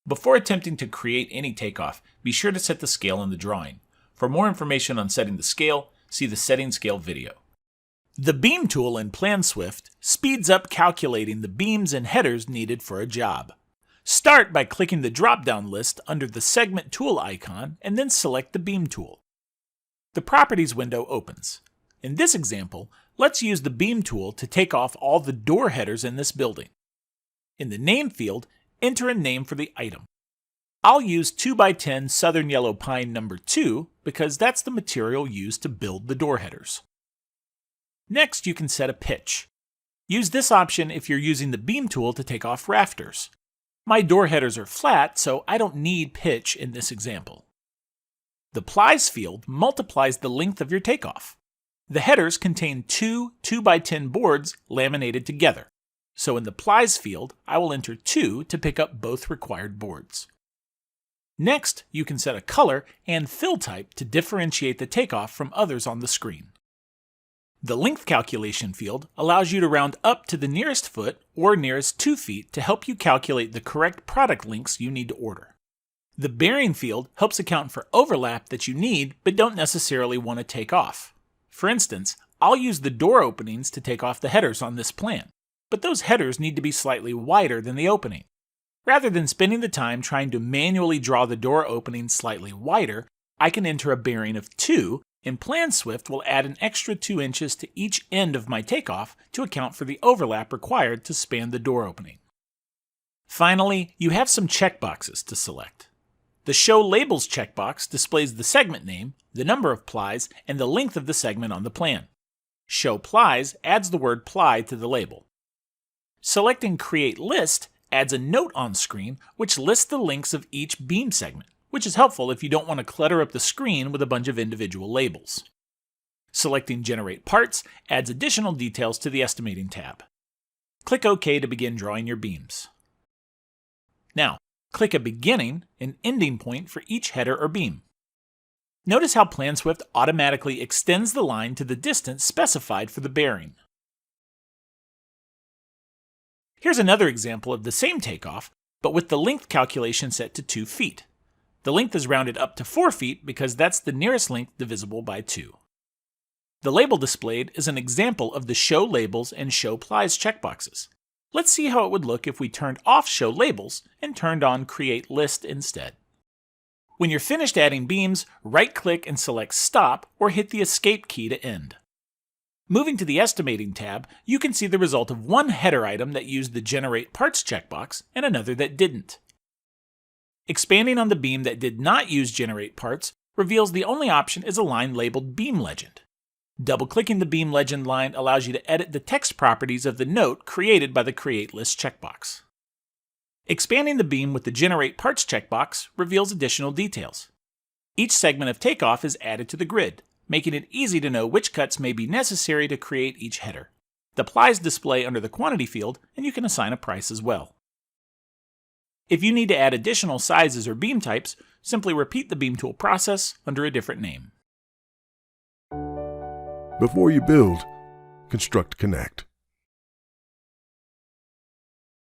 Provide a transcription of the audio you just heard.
Before attempting to create any takeoff, be sure to set the scale in the drawing. For more information on setting the scale, see the Setting Scale video. The Beam tool in PlanSwift speeds up calculating the beams and headers needed for a job. Start by clicking the drop-down list under the Segment tool icon and then select the Beam tool. The Properties window opens. In this example, let's use the Beam tool to take off all the door headers in this building. In the Name field, enter a name for the item. I'll use 2x10 Southern Yellow Pine number 2 because that's the material used to build the door headers. Next, you can set a pitch. Use this option if you're using the Beam tool to take off rafters. My door headers are flat, so I don't need pitch in this example. The Plies field multiplies the length of your takeoff. The headers contain two 2x10 boards laminated together. So in the Plies field, I will enter 2 to pick up both required boards. Next, you can set a color and fill type to differentiate the takeoff from others on the screen. The Length Calculation field allows you to round up to the nearest foot or nearest 2 feet to help you calculate the correct product lengths you need to order. The Bearing field helps account for overlap that you need but don't necessarily want to take off. For instance, I'll use the door openings to take off the headers on this plan, but those headers need to be slightly wider than the opening. Rather than spending the time trying to manually draw the door opening slightly wider, I can enter a bearing of 2, and PlanSwift will add an extra 2 inches to each end of my takeoff to account for the overlap required to span the door opening. Finally, you have some checkboxes to select. The Show Labels checkbox displays the segment name, the number of plies, and the length of the segment on the plan. Show Plies adds the word ply to the label. Selecting Create List adds a note on screen which lists the lengths of each beam segment, which is helpful if you don't want to clutter up the screen with a bunch of individual labels. Selecting Generate Parts adds additional details to the Estimating tab. Click OK to begin drawing your beams. Now, click a beginning and ending point for each header or beam. Notice how PlanSwift automatically extends the line to the distance specified for the bearing. Here's another example of the same takeoff, but with the length calculation set to 2 feet. The length is rounded up to 4 feet because that's the nearest length divisible by 2. The label displayed is an example of the Show Labels and Show Plies checkboxes. Let's see how it would look if we turned off Show Labels and turned on Create List instead. When you're finished adding beams, right-click and select Stop or hit the Escape key to end. Moving to the Estimating tab, you can see the result of one header item that used the Generate Parts checkbox and another that didn't. Expanding on the beam that did not use Generate Parts reveals the only option is a line labeled Beam Legend. Double-clicking the Beam Legend line allows you to edit the text properties of the note created by the Create List checkbox. Expanding the beam with the Generate Parts checkbox reveals additional details. Each segment of takeoff is added to the grid, making it easy to know which cuts may be necessary to create each header. The plies display under the Quantity field, and you can assign a price as well. If you need to add additional sizes or beam types, simply repeat the Beam tool process under a different name. Before you build, construct Connect.